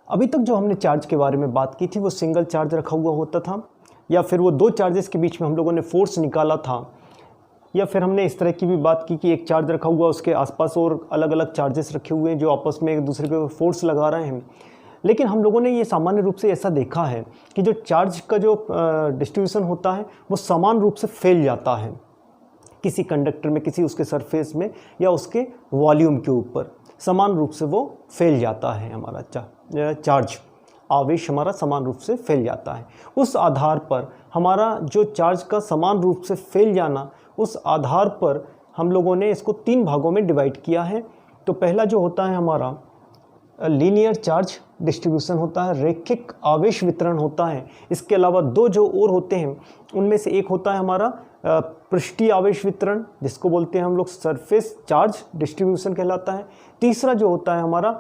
अभी तक जो हमने चार्ज के बारे में बात की थी वो सिंगल चार्ज रखा हुआ होता था, या फिर वो दो चार्जेस के बीच में हम लोगों ने फोर्स निकाला था, या फिर हमने इस तरह की भी बात की कि एक चार्ज रखा हुआ उसके आसपास और अलग अलग चार्जेस रखे हुए हैं जो आपस में एक दूसरे पे फोर्स लगा रहे हैं। लेकिन हम लोगों ने ये सामान्य रूप से ऐसा देखा है कि जो चार्ज का जो डिस्ट्रीब्यूशन होता है वो समान रूप से फैल जाता है किसी कंडक्टर में, किसी उसके सरफेस में या उसके वॉल्यूम के ऊपर समान रूप से वो फैल जाता है। हमारा चार्ज आवेश हमारा समान रूप से फैल जाता है। उस आधार पर हमारा जो चार्ज का समान रूप से फैल जाना, उस आधार पर हम लोगों ने इसको 3 भागों में डिवाइड किया है। तो पहला जो होता है हमारा लीनियर चार्ज डिस्ट्रीब्यूशन होता है, रैखिक आवेश वितरण होता है। इसके अलावा 2 जो और होते हैं उनमें से एक होता है हमारा पृष्ठीय आवेश वितरण, जिसको बोलते हैं हम लोग सरफेस चार्ज डिस्ट्रीब्यूशन कहलाता है। तीसरा जो होता है हमारा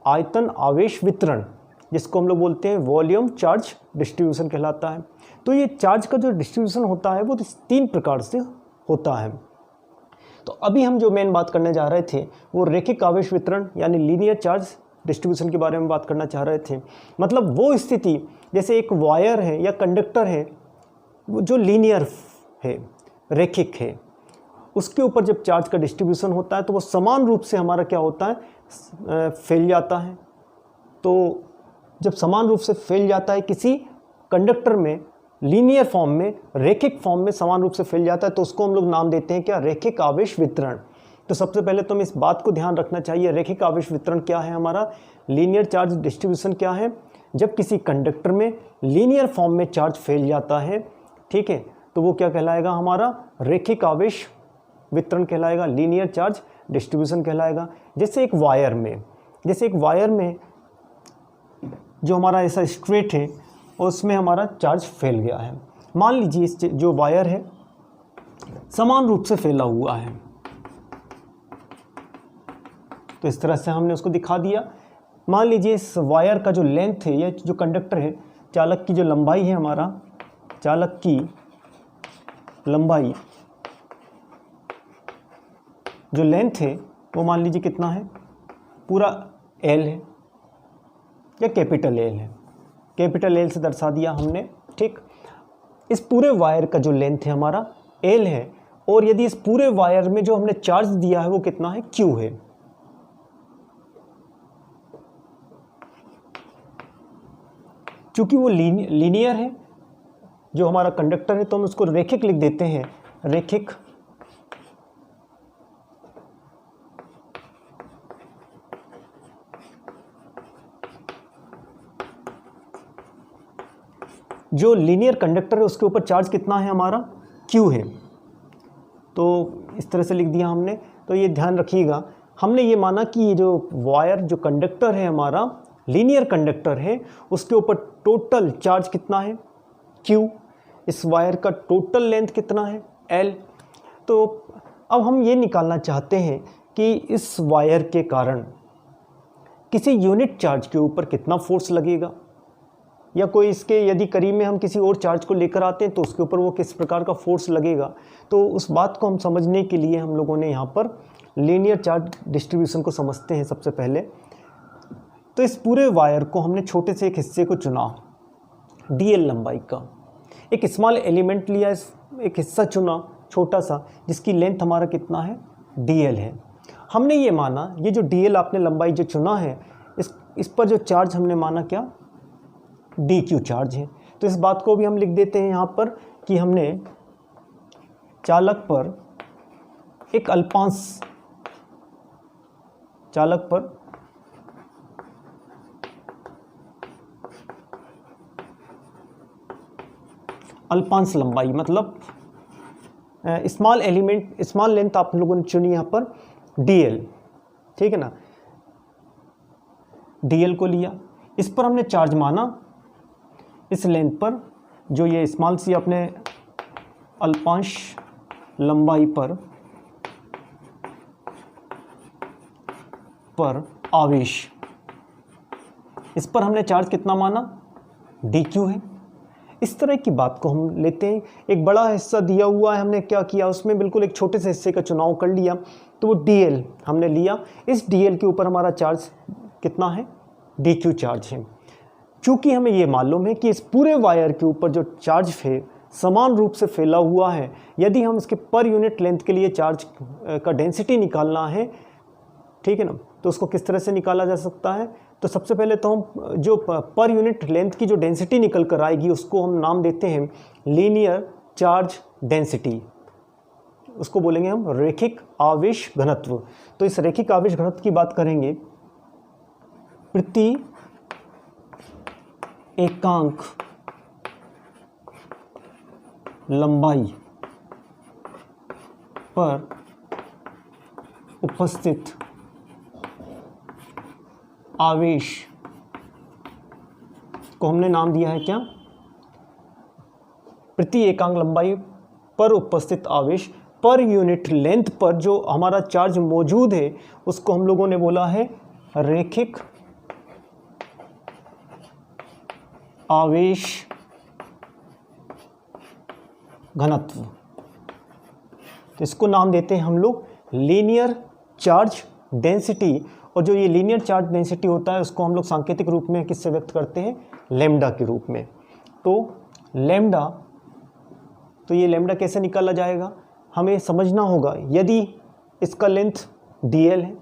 आयतन आवेश वितरण, जिसको हम लोग बोलते हैं वॉल्यूम चार्ज डिस्ट्रीब्यूशन कहलाता है। तो ये चार्ज का जो डिस्ट्रीब्यूशन होता है वो 3 प्रकार से होता है। तो अभी हम जो मेन बात करने जा रहे थे वो रैखिक आवेश वितरण यानी लीनियर चार्ज डिस्ट्रीब्यूशन के बारे में बात करना चाह रहे थे। मतलब वो स्थिति जैसे एक वायर है या कंडक्टर है वो जो लीनियर है, रैखिक है, उसके ऊपर जब चार्ज का डिस्ट्रीब्यूशन होता है तो वो समान रूप से हमारा क्या होता है, फैल जाता है। तो जब समान रूप से फैल जाता है किसी कंडक्टर में, लीनियर फॉर्म में, रैखिक फॉर्म में समान रूप से फैल जाता है, तो उसको हम लोग नाम देते हैं क्या, रैखिक आवेश वितरण। तो सबसे पहले तो हमें इस बात को ध्यान रखना चाहिए, रैखिक आवेश वितरण क्या है हमारा, लीनियर चार्ज डिस्ट्रीब्यूशन क्या है। जब किसी कंडक्टर में लीनियर फॉर्म में चार्ज फैल जाता है, ठीक है, तो वो क्या कहलाएगा, हमारा रैखिक आवेश वितरण कहलाएगा, लीनियर चार्ज डिस्ट्रीब्यूशन कहलाएगा। जैसे एक वायर में जो हमारा ऐसा स्ट्रेट है उसमें हमारा चार्ज फैल गया है। मान लीजिए इस जो वायर है समान रूप से फैला हुआ है, तो इस तरह से हमने उसको दिखा दिया। मान लीजिए इस वायर का जो लेंथ है या जो कंडक्टर है, चालक की जो लंबाई है, हमारा चालक की लंबाई जो लेंथ है वो मान लीजिए कितना है, पूरा L है या कैपिटल L है, कैपिटल L से दर्शा दिया हमने, ठीक। इस पूरे वायर का जो लेंथ है हमारा L है, और यदि इस पूरे वायर में जो हमने चार्ज दिया है वो कितना है, Q है। चूंकि वो लीनियर है जो हमारा कंडक्टर है, तो हम उसको रैखिक लिख देते हैं, रैखिक जो लीनियर कंडक्टर है उसके ऊपर चार्ज कितना है हमारा, Q है। तो इस तरह से लिख दिया हमने। तो ये ध्यान रखिएगा, हमने ये माना कि ये जो वायर जो कंडक्टर है हमारा लीनियर कंडक्टर है, उसके ऊपर टोटल चार्ज कितना है, Q। इस वायर का टोटल लेंथ कितना है, L। तो अब हम ये निकालना चाहते हैं कि इस वायर के कारण किसी यूनिट चार्ज के ऊपर कितना फोर्स लगेगा, या कोई इसके यदि करीब में हम किसी और चार्ज को लेकर आते हैं तो उसके ऊपर वो किस प्रकार का फोर्स लगेगा। तो उस बात को हम समझने के लिए हम लोगों ने यहाँ पर लीनियर चार्ज डिस्ट्रीब्यूशन को समझते हैं सबसे पहले। तो इस पूरे वायर को हमने छोटे से एक हिस्से को चुना, DL लंबाई का एक स्मॉल एलिमेंट लिया, एक हिस्सा चुना छोटा सा जिसकी लेंथ हमारा कितना है, DL है। हमने ये माना ये जो DL आपने लंबाई जो चुना है, इस पर जो चार्ज हमने माना क्या, DQ चार्ज है। तो इस बात को भी हम लिख देते हैं यहाँ पर कि हमने चालक पर एक अल्पांश, चालक पर अल्पांश लंबाई, मतलब स्मॉल एलिमेंट, स्मॉल लेंथ आप लोगों ने चुनी यहाँ पर DL, ठीक है ना, DL को लिया, इस पर हमने चार्ज माना, इस लेंथ पर जो ये स्मॉल सी अपने अल्पांश लंबाई पर आवेश, इस पर हमने चार्ज कितना माना, DQ है। इस तरह की बात को हम लेते हैं, एक बड़ा हिस्सा दिया हुआ है, हमने क्या किया, उसमें बिल्कुल एक छोटे से हिस्से का चुनाव कर लिया, तो वो DL हमने लिया, इस DL के ऊपर हमारा चार्ज कितना है, DQ चार्ज है। चूंकि हमें ये मालूम है कि इस पूरे वायर के ऊपर जो चार्ज है समान रूप से फैला हुआ है, यदि हम इसके पर यूनिट लेंथ के लिए चार्ज का डेंसिटी निकालना है, ठीक है ना, तो उसको किस तरह से निकाला जा सकता है। तो सबसे पहले तो हम जो पर यूनिट लेंथ की जो डेंसिटी निकल कर आएगी उसको हम नाम देते हैं लीनियर चार्ज डेंसिटी, उसको बोलेंगे हम रैखिक आवेश घनत्व। तो इस रैखिक आवेश घनत्व की बात करेंगे प्रति एकांक लंबाई पर उपस्थित आवेश को हमने नाम दिया है क्या, प्रति एकांक लंबाई पर उपस्थित आवेश, पर यूनिट लेंथ पर जो हमारा चार्ज मौजूद है उसको हम लोगों ने बोला है रैखिक आवेश घनत्व। तो इसको नाम देते हैं हम लोग लीनियर चार्ज डेंसिटी। और जो ये लीनियर चार्ज डेंसिटी होता है उसको हम लोग सांकेतिक रूप में किससे व्यक्त करते हैं, लैम्डा के रूप में। तो लैम्डा, तो ये लैम्डा कैसे निकाला जाएगा, हमें समझना होगा। यदि इसका लेंथ dl है,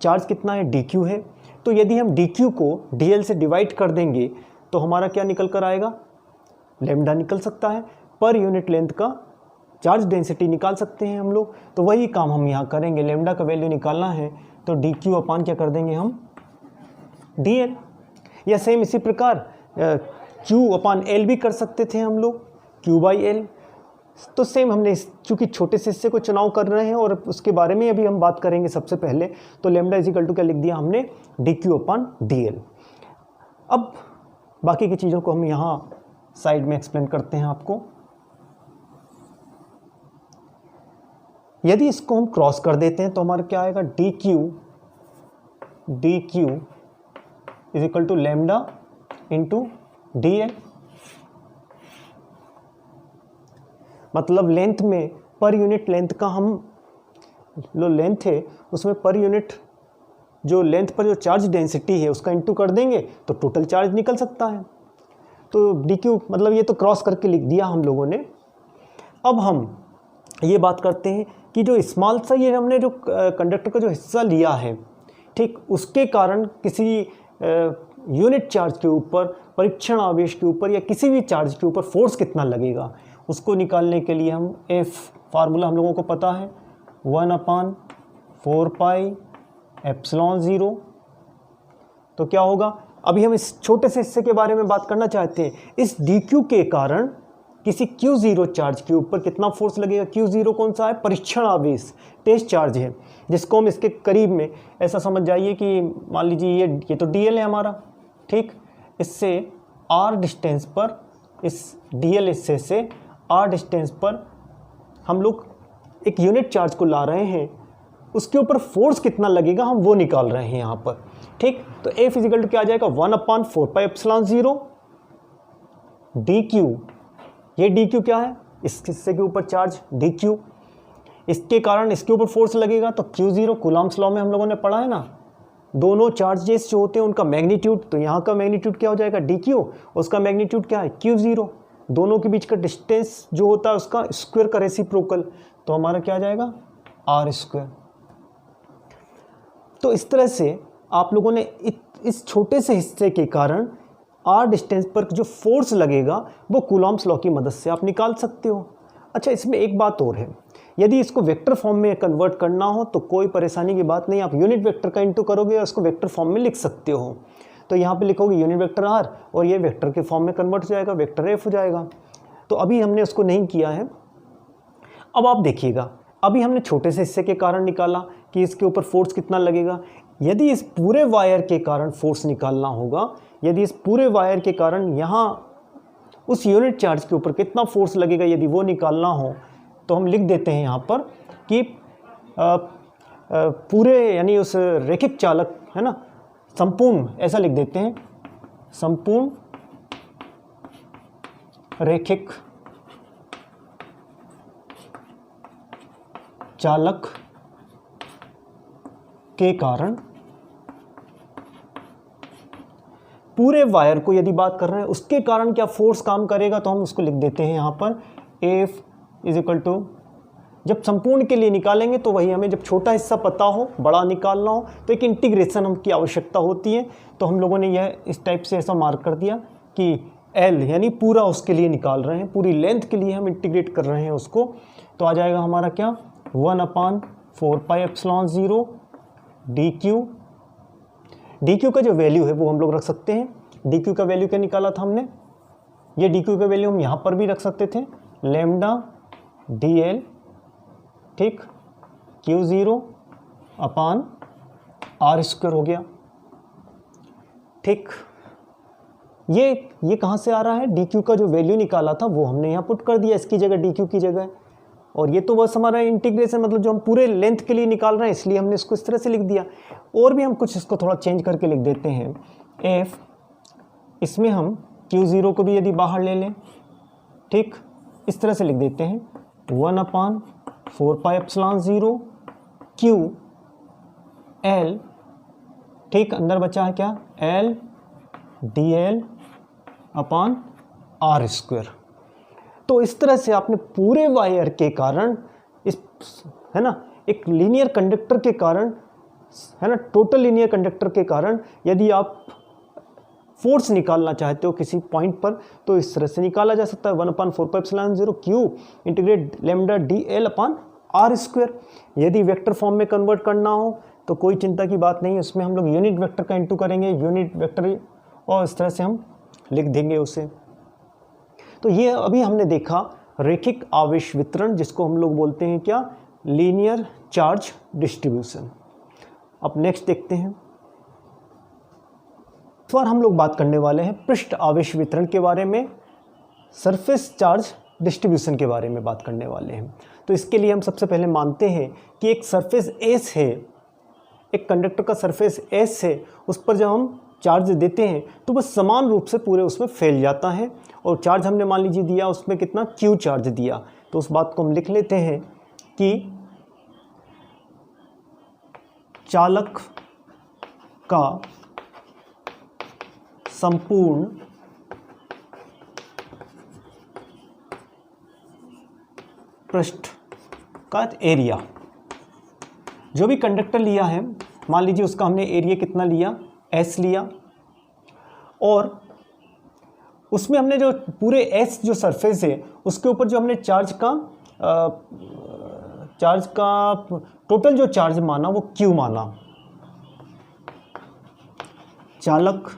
चार्ज कितना है dq है, तो यदि हम dq को dl से डिवाइड कर देंगे तो हमारा क्या निकल कर आएगा, लैम्डा निकल सकता है। पर यूनिट लेंथ का चार्ज डेंसिटी निकाल सकते हैं हम लोग। तो वही काम हम यहाँ करेंगे, लैम्डा का वैल्यू निकालना है तो dq अपान क्या कर देंगे हम dl, या सेम इसी प्रकार q अपान l भी कर सकते थे हम लोग, q/l। तो सेम हमने चूंकि छोटे से हिस्से को चुनाव कर रहे हैं और उसके बारे में अभी हम बात करेंगे सबसे पहले, तो लैम्डा इजिकल टू क्या लिख दिया हमने, dq अपान dl। अब बाकी की चीज़ों को हम यहाँ साइड में एक्सप्लेन करते हैं आपको। यदि इसको हम क्रॉस कर देते हैं तो हमारा क्या आएगा, dq is equal to lambda into dl। मतलब लेंथ में पर यूनिट लेंथ का हम जो लेंथ है उसमें पर यूनिट जो लेंथ पर जो चार्ज डेंसिटी है उसका इंटू कर देंगे तो टोटल चार्ज निकल सकता है। तो dq मतलब ये तो क्रॉस करके लिख दिया हम लोगों ने। अब हम ये बात करते हैं कि जो स्मॉल सा ये हमने जो कंडक्टर का जो हिस्सा लिया है, ठीक, उसके कारण किसी यूनिट चार्ज के ऊपर, परीक्षण आवेश के ऊपर या किसी भी चार्ज के ऊपर फोर्स कितना लगेगा उसको निकालने के लिए हम F फार्मूला हम लोगों को पता है 1/4πε0। तो क्या होगा, अभी हम इस छोटे से हिस्से के बारे में बात करना चाहते हैं। इस dq के कारण किसी q0 चार्ज के ऊपर कितना फोर्स लगेगा, q0 कौन सा है, परीक्षण आवेश, टेस्ट चार्ज है, जिसको हम इसके करीब में ऐसा समझ जाइए कि मान लीजिए ये तो dl है हमारा, ठीक, इससे r डिस्टेंस पर, इस dl हिस्से से r डिस्टेंस पर हम लोग एक यूनिट चार्ज को ला रहे हैं, उसके ऊपर फोर्स कितना लगेगा हम वो निकाल रहे हैं यहाँ पर, ठीक। तो F इजिकल टू क्या आ जाएगा, 1/4πε0 dq। ये dq क्या है, इस हिस्से के ऊपर चार्ज dq, इसके कारण इसके ऊपर फोर्स लगेगा तो q0, कूलॉम्स लॉ में हम लोगों ने पढ़ा है ना, दोनों चार्जेस जो होते हैं उनका मैग्नीट्यूड, तो यहाँ का मैग्नीट्यूड क्या हो जाएगा dq, उसका मैग्नीट्यूड क्या है q0, दोनों के बीच का डिस्टेंस जो होता है उसका स्क्वायर का रेसिप्रोकल, तो हमारा क्या आ जाएगा r²। तो इस तरह से आप लोगों ने इस छोटे से हिस्से के कारण r डिस्टेंस पर जो फोर्स लगेगा वो कूलॉम्स लॉ की मदद से आप निकाल सकते हो। अच्छा, इसमें एक बात और है, यदि इसको वेक्टर फॉर्म में कन्वर्ट करना हो तो कोई परेशानी की बात नहीं, आप यूनिट वेक्टर का इंटू करोगे और उसको वेक्टर फॉर्म में लिख सकते हो। तो यहाँ पे लिखोगे यूनिट वेक्टर r और ये वेक्टर के फॉर्म में कन्वर्ट हो जाएगा, वेक्टर f हो जाएगा। तो अभी हमने उसको नहीं किया है। अब आप देखिएगा, अभी हमने छोटे से हिस्से के कारण निकाला कि इसके ऊपर फोर्स कितना लगेगा। यदि इस पूरे वायर के कारण फोर्स निकालना होगा, यदि इस पूरे वायर के कारण यहाँ उस यूनिट चार्ज के ऊपर कितना फोर्स लगेगा यदि वो निकालना हो, तो हम लिख देते हैं यहाँ पर कि पूरे यानी उस रैखिक चालक है ना, संपूर्ण, ऐसा लिख देते हैं, संपूर्ण रैखिक चालक के कारण पूरे वायर को यदि बात कर रहे हैं उसके कारण क्या फोर्स काम करेगा, तो हम उसको लिख देते हैं यहाँ पर एफ इज इक्वल टू, जब संपूर्ण के लिए निकालेंगे तो वही हमें, जब छोटा हिस्सा पता हो बड़ा निकालना हो तो एक इंटीग्रेशन की आवश्यकता होती है। तो हम लोगों ने यह इस टाइप से ऐसा मार्क कर दिया कि एल यानी पूरा उसके लिए निकाल रहे हैं, पूरी लेंथ के लिए हम इंटीग्रेट कर रहे हैं उसको। तो आ जाएगा हमारा क्या 1/4πε0 डी क्यू का जो वैल्यू है वो हम लोग रख सकते हैं। डी क्यू का वैल्यू क्या निकाला था हमने, ये डी क्यू का वैल्यू हम यहाँ पर भी रख सकते थे, लैम्डा डी एल, ठीक, Q0/r² हो गया, ठीक। ये कहाँ से आ रहा है, डी क्यू का जो वैल्यू निकाला था वो हमने यहाँ पुट कर दिया इसकी जगह, डी क्यू की जगह। और ये तो बस हमारा इंटीग्रेशन, मतलब जो हम पूरे लेंथ के लिए निकाल रहे हैं इसलिए हमने इसको इस तरह से लिख दिया। और भी हम कुछ इसको थोड़ा चेंज करके लिख देते हैं, एफ, इसमें हम Q0 को भी यदि बाहर ले लें, ठीक, इस तरह से लिख देते हैं 1/4πε0 Q L, ठीक, अंदर बचा है क्या L dl/r²। तो इस तरह से आपने पूरे वायर के कारण, इस है ना, एक लीनियर कंडक्टर के कारण, है ना, टोटल लीनियर कंडक्टर के कारण यदि आप फोर्स निकालना चाहते हो किसी पॉइंट पर तो इस तरह से निकाला जा सकता है 1/4πε0 Q इंटीग्रेट लैम्डा dl/r²। यदि वेक्टर फॉर्म में कन्वर्ट करना हो तो कोई चिंता की बात नहीं, उसमें हम लोग यूनिट वेक्टर का इंटू करेंगे, यूनिट वेक्टर, और इस तरह से हम लिख देंगे उसे। तो ये अभी हमने देखा रैखिक आवेश वितरण, जिसको हम लोग बोलते हैं क्या, लीनियर चार्ज डिस्ट्रीब्यूशन। अब नेक्स्ट देखते हैं, इस बार हम लोग बात करने वाले हैं पृष्ठ आवेश वितरण के बारे में, सरफेस चार्ज डिस्ट्रीब्यूशन के बारे में बात करने वाले हैं। तो इसके लिए हम सबसे पहले मानते हैं कि एक सरफेस एस है, एक कंडक्टर का सरफेस एस है, उस पर जब हम चार्ज देते हैं तो बस समान रूप से पूरे उसमें फैल जाता है। और चार्ज हमने मान लीजिए दिया उसमें कितना, Q चार्ज दिया, तो उस बात को हम लिख लेते हैं कि चालक का संपूर्ण पृष्ठ का एरिया, जो भी कंडक्टर लिया है मान लीजिए उसका हमने एरिया कितना लिया, S लिया, और उसमें हमने जो पूरे S जो सरफेस है उसके ऊपर जो हमने चार्ज का टोटल जो चार्ज माना वो Q माना। चालक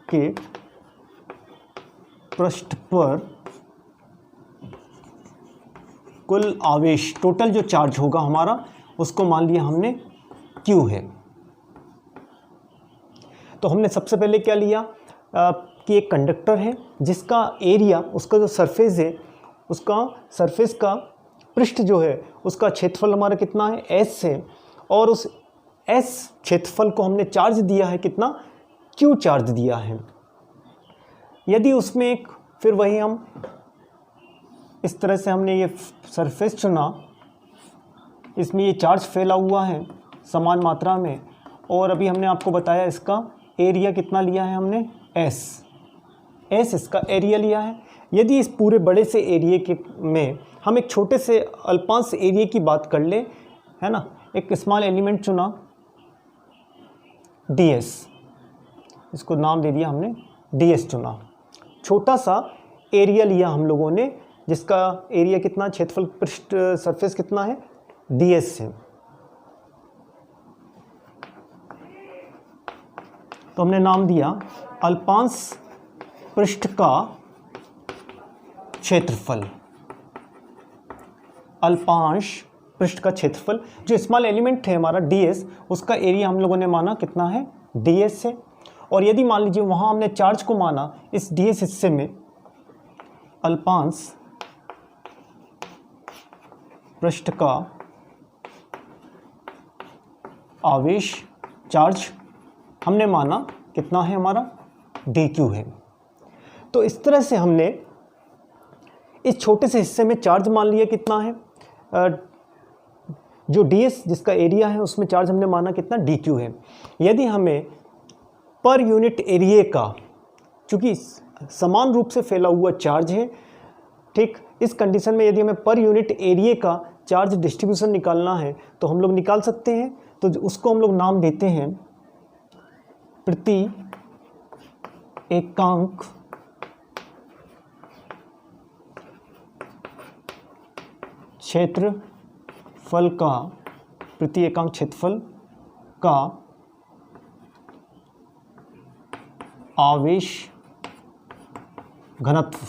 के पृष्ठ पर कुल आवेश, टोटल जो चार्ज होगा हमारा, उसको मान लिया हमने Q है। तो हमने सबसे पहले क्या लिया कि एक कंडक्टर है जिसका एरिया, उसका जो सरफेस है, उसका सरफेस का पृष्ठ जो है उसका क्षेत्रफल हमारा कितना है, S है, और उस S क्षेत्रफल को हमने चार्ज दिया है कितना, Q चार्ज दिया है। यदि उसमें एक, फिर वही हम इस तरह से हमने ये सरफेस चुना, इसमें ये चार्ज फैला हुआ है समान मात्रा में, और अभी हमने आपको बताया इसका एरिया कितना लिया है हमने, S इसका एरिया लिया है। यदि इस पूरे बड़े से एरिया के में हम एक छोटे से अल्पांश एरिया की बात कर ले, है ना, एक स्मॉल एलिमेंट चुना ds, इसको नाम दे दिया हमने ds चुना, छोटा सा एरिया लिया हम लोगों ने जिसका एरिया कितना, क्षेत्रफल पृष्ठ सरफेस कितना है, ds है। तो हमने नाम दिया अल्पांश पृष्ठ का क्षेत्रफल, अल्पांश पृष्ठ का क्षेत्रफल, जो स्मॉल एलिमेंट है हमारा ds, उसका एरिया हम लोगों ने माना कितना है, ds है। और यदि मान लीजिए वहाँ हमने चार्ज को माना इस ds हिस्से में, अल्पांश पृष्ठ का आवेश चार्ज हमने माना कितना है हमारा, dq है। तो इस तरह से हमने इस छोटे से हिस्से में चार्ज मान लिया कितना है, जो ds जिसका एरिया है उसमें चार्ज हमने माना कितना, dq है। यदि हमें पर यूनिट एरिया का, चूँकि समान रूप से फैला हुआ चार्ज है, ठीक, इस कंडीशन में यदि हमें पर यूनिट एरिया का चार्ज डिस्ट्रीब्यूशन निकालना है तो हम लोग निकाल सकते हैं। तो उसको हम लोग नाम देते हैं प्रति एकांक क्षेत्रफल का, प्रति एकांक क्षेत्रफल का आवेश घनत्व।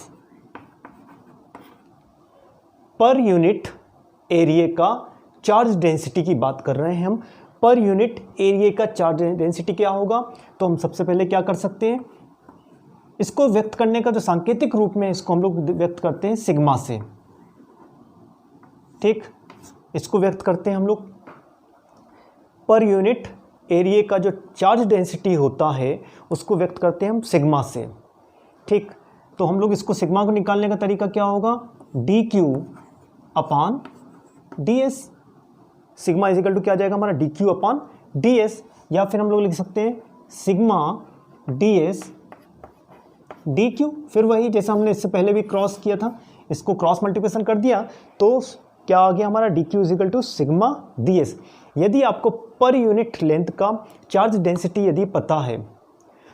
पर यूनिट एरिया का चार्ज डेंसिटी की बात कर रहे हैं हम। पर यूनिट एरिया का चार्ज डेंसिटी क्या होगा, तो हम सबसे पहले क्या कर सकते हैं, इसको व्यक्त करने का जो सांकेतिक रूप में इसको हम लोग व्यक्त करते हैं सिग्मा से, ठीक, इसको व्यक्त करते हैं हम लोग। पर यूनिट एरिया का जो चार्ज डेंसिटी होता है उसको व्यक्त करते हैं हम सिग्मा से, ठीक। तो हम लोग इसको सिग्मा को निकालने का तरीका क्या होगा, D Q upon D S. Sigma is equal to क्या आ जाएगा हमारा, D Q upon D S, या फिर हम लोग लिख सकते हैं sigma D S D Q. फिर वही जैसा हमने इससे पहले भी क्रॉस किया था, इसको क्रॉस मल्टीप्लिकेशन कर दिया तो क्या आ गया हमारा, D Q is equal to sigma D S. यदि आपको पर यूनिट लेंथ का चार्ज डेंसिटी यदि पता है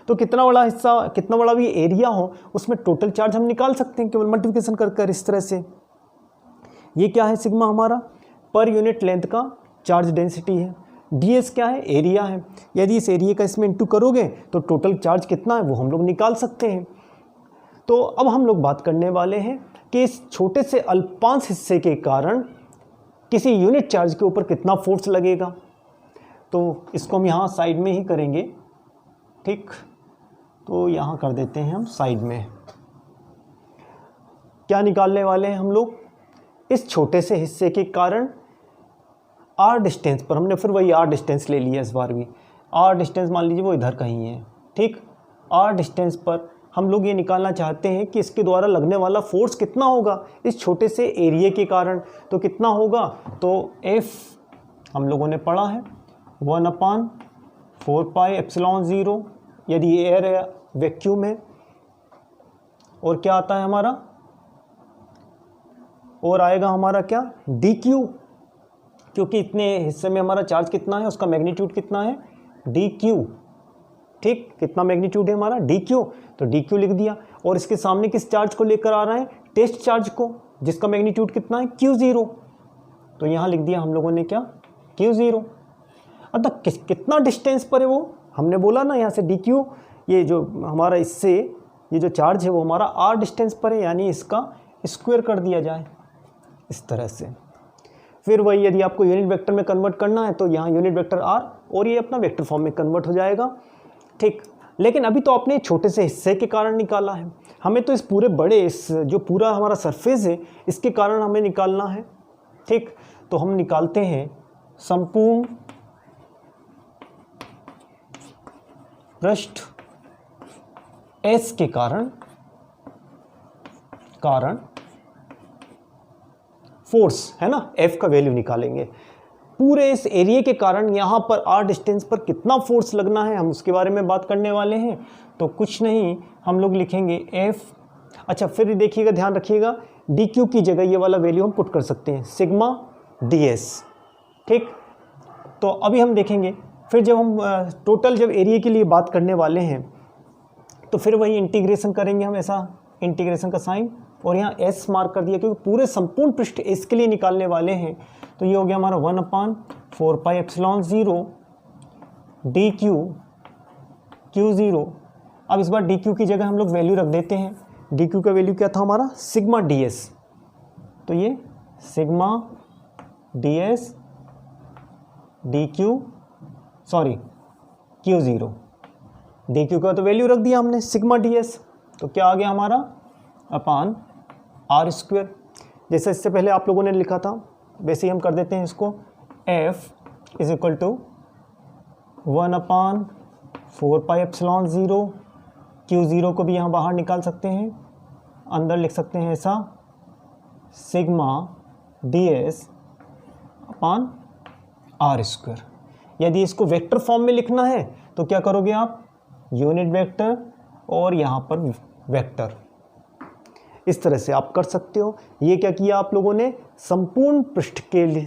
तो कितना बड़ा हिस्सा, कितना बड़ा भी एरिया हो उसमें टोटल चार्ज हम निकाल सकते हैं केवल मल्टीप्लिकेशन कर कर इस तरह से। ये क्या है, सिग्मा हमारा पर यूनिट लेंथ का चार्ज डेंसिटी है, ds क्या है, एरिया है। यदि इस एरिया का इसमें इंटू करोगे तो टोटल चार्ज कितना है वो हम लोग निकाल सकते हैं। तो अब हम लोग बात करने वाले हैं कि इस छोटे से अल्पांश हिस्से के कारण किसी यूनिट चार्ज के ऊपर कितना फोर्स लगेगा। तो इसको हम यहाँ साइड में ही करेंगे, ठीक, तो यहाँ कर देते हैं हम साइड में। क्या निकालने वाले हैं हम लोग, इस छोटे से हिस्से के कारण आर डिस्टेंस पर, हमने फिर वही आर डिस्टेंस ले लिया इस बार भी। आर डिस्टेंस मान लीजिए वो इधर कहीं है, ठीक। आर डिस्टेंस पर हम लोग ये निकालना चाहते हैं कि इसके द्वारा लगने वाला फोर्स कितना होगा इस छोटे से एरिया के कारण। तो कितना होगा, तो एफ हम लोगों ने पढ़ा है 1/4πε0 यदि एयर वैक्यूम है। और क्या आता है हमारा, और आएगा हमारा क्या, डी क्यू, क्योंकि इतने हिस्से में हमारा चार्ज कितना है, उसका मैग्नीट्यूड कितना है, डी क्यू, ठीक, कितना मैग्नीट्यूड है हमारा, डी क्यू, तो डी क्यू लिख दिया। और इसके सामने किस चार्ज को लेकर आ रहा है, टेस्ट चार्ज को, जिसका मैग्नीट्यूड कितना है, Q0, तो यहाँ लिख दिया हम लोगों ने क्या, Q0। अतः कितना डिस्टेंस पर है वो, हमने बोला ना यहाँ से डी क्यू, ये जो हमारा इससे ये जो चार्ज है वो हमारा आर डिस्टेंस पर है, यानी इसका स्क्वायर कर दिया जाए इस तरह से। फिर वही यदि आपको यूनिट वेक्टर में कन्वर्ट करना है तो यहाँ यूनिट वेक्टर आर और ये अपना वेक्टर फॉर्म में कन्वर्ट हो जाएगा, ठीक। लेकिन अभी तो आपने छोटे से हिस्से के कारण निकाला है, हमें तो इस पूरे बड़े, इस जो पूरा हमारा सरफेस है इसके कारण हमें निकालना है, ठीक। तो हम निकालते हैं संपूर्ण पृष्ठ S के कारण फोर्स है ना, F का वैल्यू निकालेंगे। पूरे इस एरिया के कारण यहाँ पर R डिस्टेंस पर कितना फोर्स लगना है हम उसके बारे में बात करने वाले हैं। तो कुछ नहीं, हम लोग लिखेंगे F, अच्छा फिर देखिएगा, ध्यान रखिएगा, DQ की जगह ये वाला वैल्यू हम पुट कर सकते हैं सिग्मा DS, ठीक। तो अभी हम देखेंगे फिर जब हम टोटल जब एरिया के लिए बात करने वाले हैं तो फिर वही इंटीग्रेशन करेंगे हम, ऐसा इंटीग्रेशन का साइन, और यहाँ S मार्क कर दिया क्योंकि पूरे संपूर्ण पृष्ठ S के लिए निकालने वाले हैं। तो ये हो गया हमारा 1/4πε0 dq Q0। अब इस बार dq की जगह हम लोग वैल्यू रख देते हैं, dq का वैल्यू क्या था हमारा, सिग्मा ds, तो ये sigma ds dq sorry Q0, dq का तो वैल्यू रख दिया हमने सिग्मा ds, तो क्या आ गया हमारा अपान आर स्क्वायर। जैसे इससे पहले आप लोगों ने लिखा था वैसे ही हम कर देते हैं इसको, F is equal to 1/4πε0, Q0 को भी यहाँ बाहर निकाल सकते हैं, अंदर लिख सकते हैं ऐसा sigma ds upon R square. यदि इसको वेक्टर फॉर्म में लिखना है तो क्या करोगे आप, यूनिट वेक्टर और यहाँ पर वेक्टर। इस तरह से आप कर सकते हो। ये क्या किया आप लोगों ने, संपूर्ण पृष्ठ के लिए,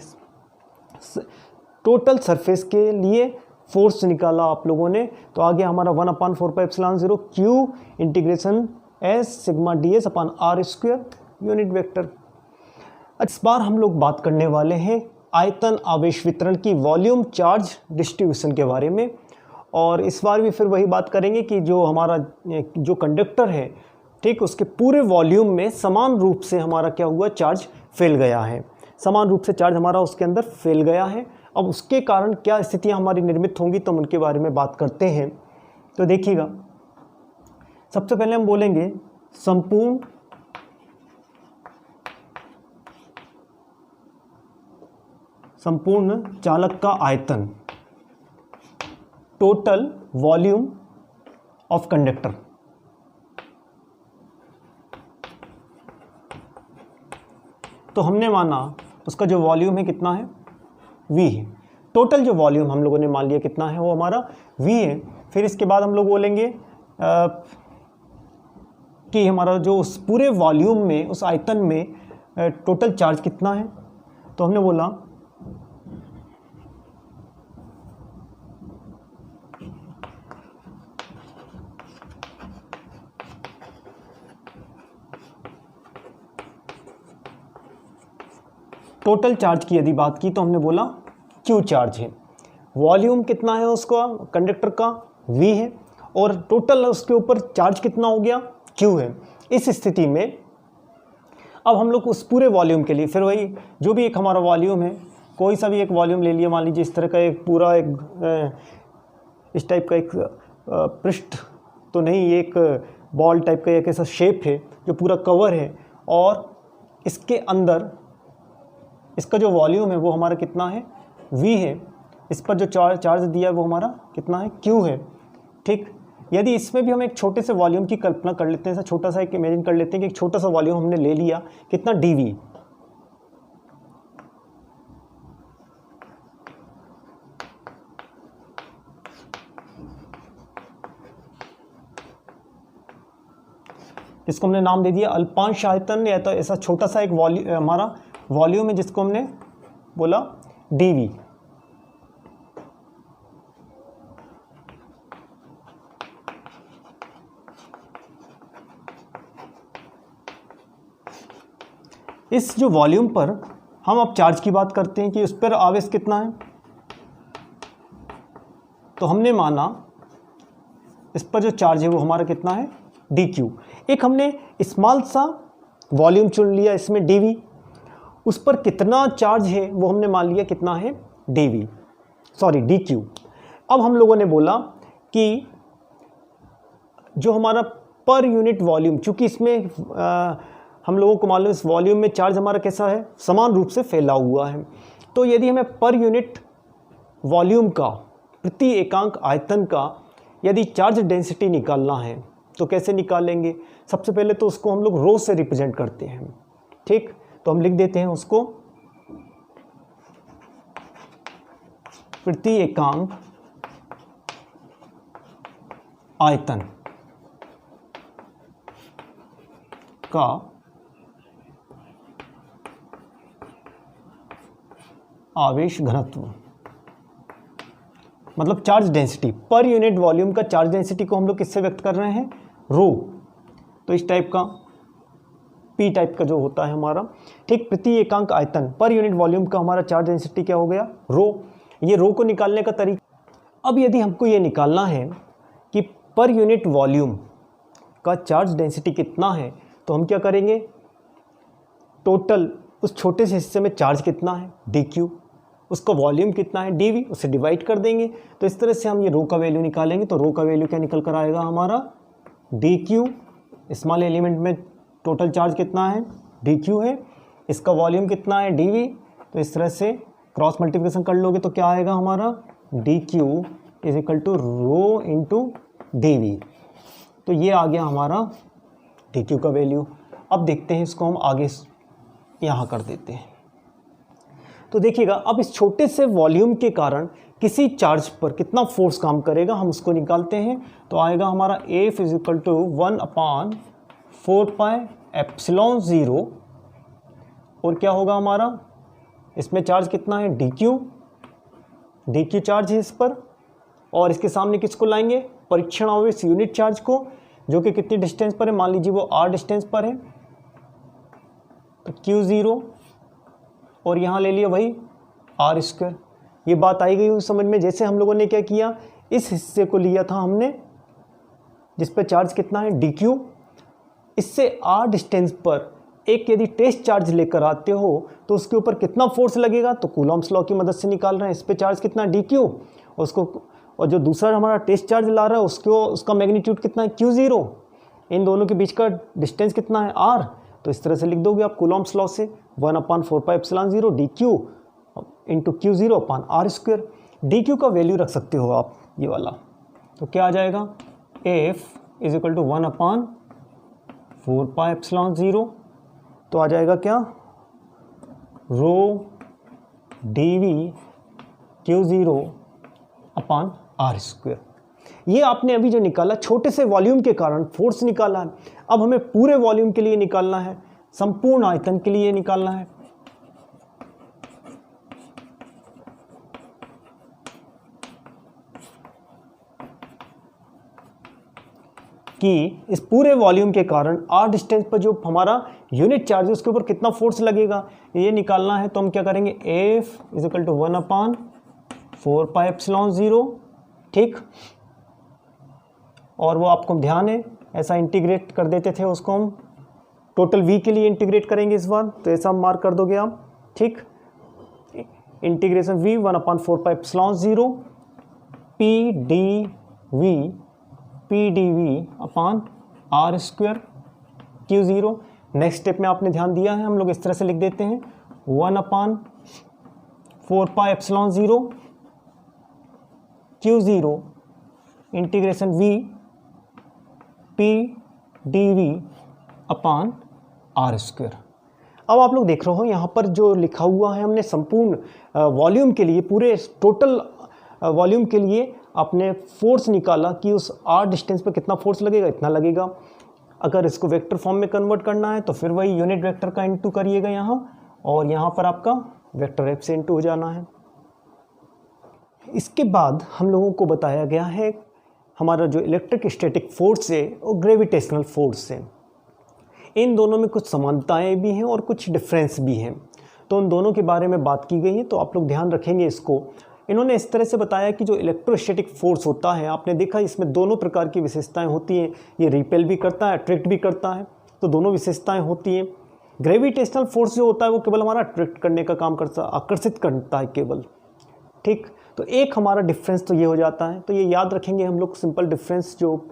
टोटल सरफेस के लिए फोर्स निकाला आप लोगों ने। तो आ गया हमारा 1/4πε0 Q integration S sigma ds upon r square unit vector. इस बार हम लोग बात करने वाले हैं आयतन आवेश वितरण की, वॉल्यूम चार्ज डिस्ट्रीब्यूशन के बारे में। और इस बार भी फिर वही बात करेंगे कि जो हमारा जो कंडक्टर है, ठीक, उसके पूरे वॉल्यूम में समान रूप से हमारा क्या हुआ, चार्ज फैल गया है, समान रूप से चार्ज हमारा उसके अंदर फैल गया है। अब उसके कारण क्या स्थितियां हमारी निर्मित होंगी, तो हम उनके बारे में बात करते हैं। तो देखिएगा, सबसे पहले हम बोलेंगे संपूर्ण चालक का आयतन, टोटल वॉल्यूम ऑफ कंडक्टर। तो हमने माना उसका जो वॉल्यूम है कितना है, v है। टोटल जो वॉल्यूम हम लोगों ने मान लिया कितना है, वो हमारा v है। फिर इसके बाद हम लोग बोलेंगे कि हमारा जो उस पूरे वॉल्यूम में, उस आयतन में टोटल चार्ज कितना है। तो हमने बोला टोटल चार्ज की यदि बात की तो हमने बोला Q चार्ज है। वॉल्यूम कितना है उसका, कंडक्टर का, V है, और टोटल उसके ऊपर चार्ज कितना हो गया, Q है। इस स्थिति में अब हम लोग उस पूरे वॉल्यूम के लिए, फिर वही जो भी एक हमारा वॉल्यूम है, कोई सा भी एक वॉल्यूम ले लिया, मान लीजिए इस तरह का एक पूरा एक इस टाइप का एक पृष्ठ तो नहीं, ये एक बॉल टाइप का एक ऐसा शेप है जो पूरा कवर है, और इसके अंदर इसका जो वॉल्यूम है वो हमारा कितना है, V है। इस पर जो चार्ज दिया है वो हमारा कितना है, Q है। ठीक, यदि इसमें भी हम एक छोटे से वॉल्यूम की कल्पना कर लेते हैं, ऐसा छोटा सा एक इमेजिन कर लेते हैं कि एक छोटा सा वॉल्यूम हमने ले लिया, कितना, dV। इसको हमने नाम दे दिया अल्पांश आयतन, या तो ऐसा छोटा सा एक हमारा वॉल्यूम है जिसको हमने बोला dV। इस जो वॉल्यूम पर हम अब चार्ज की बात करते हैं कि उस पर आवेश कितना है। तो हमने माना इस पर जो चार्ज है वो हमारा कितना है, dQ। एक हमने स्मॉल सा वॉल्यूम चुन लिया, इसमें dV, उस पर कितना चार्ज है वो हमने मान लिया कितना है, dQ। अब हम लोगों ने बोला कि जो हमारा पर यूनिट वॉल्यूम, चूंकि इसमें हम लोगों को मालूम है इस वॉल्यूम में चार्ज हमारा कैसा है, समान रूप से फैला हुआ है। तो यदि हमें पर यूनिट वॉल्यूम का, प्रति एकांक आयतन का यदि चार्ज डेंसिटी निकालना है तो कैसे निकालेंगे। सबसे पहले तो उसको हम लोग रो से रिप्रेजेंट करते हैं। ठीक, तो हम लिख देते हैं उसको प्रति एकांक आयतन का आवेश घनत्व, मतलब charge density. Per unit volume का चार्ज डेंसिटी को हम लोग किससे व्यक्त कर रहे हैं, रो। तो इस टाइप का P टाइप का जो होता है हमारा, ठीक, प्रति एकांक आयतन पर यूनिट वॉल्यूम का हमारा चार्ज डेंसिटी क्या हो गया, रो। ये रो को निकालने का तरीका, अब यदि हमको ये निकालना है कि पर यूनिट वॉल्यूम का चार्ज डेंसिटी कितना है, तो हम क्या करेंगे, टोटल उस छोटे से हिस्से में चार्ज कितना है, dQ, उसका वॉल्यूम कितना है, dV, उसे डिवाइड कर देंगे। तो इस तरह से हम ये रो का वैल्यू निकालेंगे। तो रो का वैल्यू क्या निकल कर आएगा हमारा, dQ। स्मॉल एलिमेंट में टोटल चार्ज कितना है, dQ है, इसका वॉल्यूम कितना है, dV। तो इस तरह से क्रॉस मल्टीप्लिकेशन कर लोगे तो क्या आएगा हमारा, dQ is equal to rho into dV। तो ये आ गया हमारा dQ का वैल्यू। अब देखते हैं इसको हम आगे यहाँ कर देते हैं। तो देखिएगा, अब इस छोटे से वॉल्यूम के कारण किसी चार्ज पर कितना फोर्स काम करेगा हम उसको निकालते हैं। तो आएगा हमारा F इज इक्वल टू 1/4πε0 और क्या होगा हमारा, इसमें चार्ज कितना है dq चार्ज है इस पर, और इसके सामने किसको लाएंगे, परीक्षण आवेश यूनिट चार्ज को, जो कि कितनी डिस्टेंस पर है, मान लीजिए वो r डिस्टेंस पर है, तो q0 और यहाँ ले लिया वही r²। ये बात आई गई समझ में। जैसे हम लोगों ने क्या किया, इस हिस्से को लिया था हमने जिस पे चार्ज कितना है dq, इससे r डिस्टेंस पर एक यदि टेस्ट चार्ज लेकर आते हो तो उसके ऊपर कितना फोर्स लगेगा, तो कूलॉम्स लॉ की मदद से निकाल रहे हैं। इस पे चार्ज कितना dq, उसको, और जो दूसरा हमारा टेस्ट चार्ज ला रहा है उसका मैग्नीट्यूड कितना है q0, इन दोनों के बीच का डिस्टेंस कितना है r। तो इस तरह से लिख दोगे आप कूलॉम्स लॉ से 1/4πε0 dq इंटू q0/r²। dq का वैल्यू रख सकते हो आप ये वाला, तो क्या आ जाएगा, F इज इक्वल टू 1/4πε0, तो आ जाएगा क्या, रो dv q0/r²। ये आपने अभी जो निकाला छोटे से वॉल्यूम के कारण फोर्स निकाला है। अब हमें पूरे वॉल्यूम के लिए निकालना है, संपूर्ण आयतन के लिए निकालना है। कि इस पूरे वॉल्यूम के कारण r डिस्टेंस पर जो हमारा यूनिट चार्ज है उसके ऊपर कितना फोर्स लगेगा ये निकालना है। तो हम क्या करेंगे, F इज इक्वल टू 1/4πε0, ठीक। और वो आपको ध्यान है ऐसा इंटीग्रेट कर देते थे, उसको हम टोटल v के लिए इंटीग्रेट करेंगे इस बार, तो ऐसा मार्क कर दोगे आप, ठीक। Integration v 1/4πε0 pdv/r² q0। Next step में आपने ध्यान दिया है, हम लोग इस तरह से लिख देते हैं 1/4πε0 q0 इंटीग्रेशन v pdv/r²। अब आप लोग देख रहे हो यहाँ पर जो लिखा हुआ है, हमने संपूर्ण वॉल्यूम के लिए, पूरे टोटल वॉल्यूम के लिए आपने फोर्स निकाला कि उस r डिस्टेंस पर कितना फोर्स लगेगा, इतना लगेगा। अगर इसको वेक्टर फॉर्म में कन्वर्ट करना है तो फिर वही यूनिट वेक्टर का इनटू करिएगा यहाँ, और यहाँ पर आपका वेक्टर f से इनटू हो जाना है। इसके बाद हम लोगों को बताया गया है हमारा जो इलेक्ट्रिक स्टैटिक फोर्स है और ग्रेविटेशनल फोर्स है, इन दोनों में कुछ समानताएं भी हैं और कुछ डिफरेंस भी हैं। तो उन दोनों के बारे में बात की गई है, तो आप लोग ध्यान रखेंगे इसको। इन्होंने इस तरह से बताया कि जो इलेक्ट्रोस्टैटिक फोर्स होता है, आपने देखा इसमें दोनों प्रकार की विशेषताएं होती हैं, ये रिपेल भी करता है, अट्रैक्ट भी करता है, तो दोनों विशेषताएं होती हैं। ग्रेविटेशनल फोर्स जो होता है वो केवल हमारा अट्रैक्ट करने का काम करता है, आकर्षित करता है केवल, ठीक। तो एक हमारा डिफरेंस तो ये हो जाता है, तो ये याद रखेंगे हम लोग, सिंपल डिफरेंस जो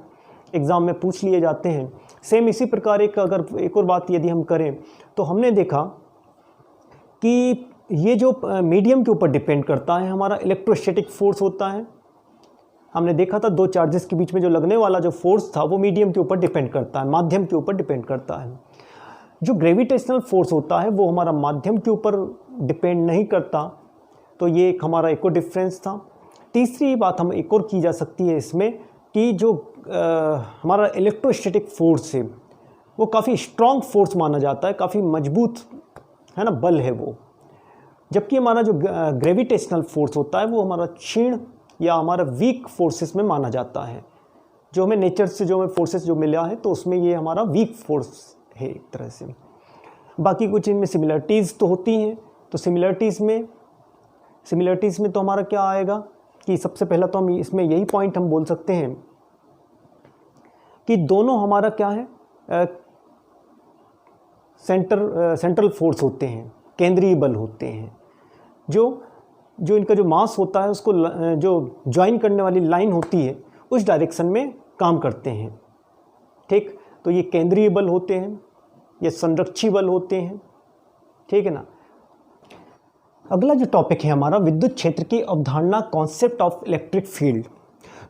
एग्ज़ाम में पूछ लिए जाते हैं। सेम इसी प्रकार अगर एक और बात यदि हम करें तो हमने देखा कि ये जो मीडियम के ऊपर डिपेंड करता है हमारा इलेक्ट्रोस्टैटिक फोर्स होता है। हमने देखा था दो चार्जेस के बीच में जो लगने वाला जो फोर्स था वो मीडियम के ऊपर डिपेंड करता है, माध्यम के ऊपर डिपेंड करता है। जो ग्रेविटेशनल फोर्स होता है वो हमारा माध्यम के ऊपर डिपेंड नहीं करता, तो ये एक हमारा एक और डिफरेंस था। तीसरी बात हम एक और की जा सकती है इसमें कि जो हमारा इलेक्ट्रोस्टैटिक फोर्स है वो काफ़ी स्ट्रॉन्ग फोर्स माना जाता है, काफ़ी मजबूत है ना बल है वो, जबकि हमारा जो ग्रेविटेशनल फोर्स होता है वो हमारा क्षीण या हमारा वीक फोर्सेस में माना जाता है। जो हमें नेचर से जो हमें फोर्सेस जो मिला है तो उसमें ये हमारा वीक फोर्स है एक तरह से। बाकी कुछ इनमें सिमिलरिटीज़ तो होती हैं, तो सिमिलरिटीज़ में तो हमारा क्या आएगा कि सबसे पहला तो हम इसमें यही पॉइंट हम बोल सकते हैं कि दोनों हमारा क्या है, सेंट्रल फोर्स होते हैं, केंद्रीय बल होते हैं। जो इनका जो मास होता है उसको जो ज्वाइन करने वाली लाइन होती है उस डायरेक्शन में काम करते हैं, ठीक। तो ये केंद्रीय बल होते हैं, ये संरक्षी बल होते हैं, ठीक है ना। अगला जो टॉपिक है हमारा विद्युत क्षेत्र की अवधारणा, कॉन्सेप्ट ऑफ इलेक्ट्रिक फील्ड।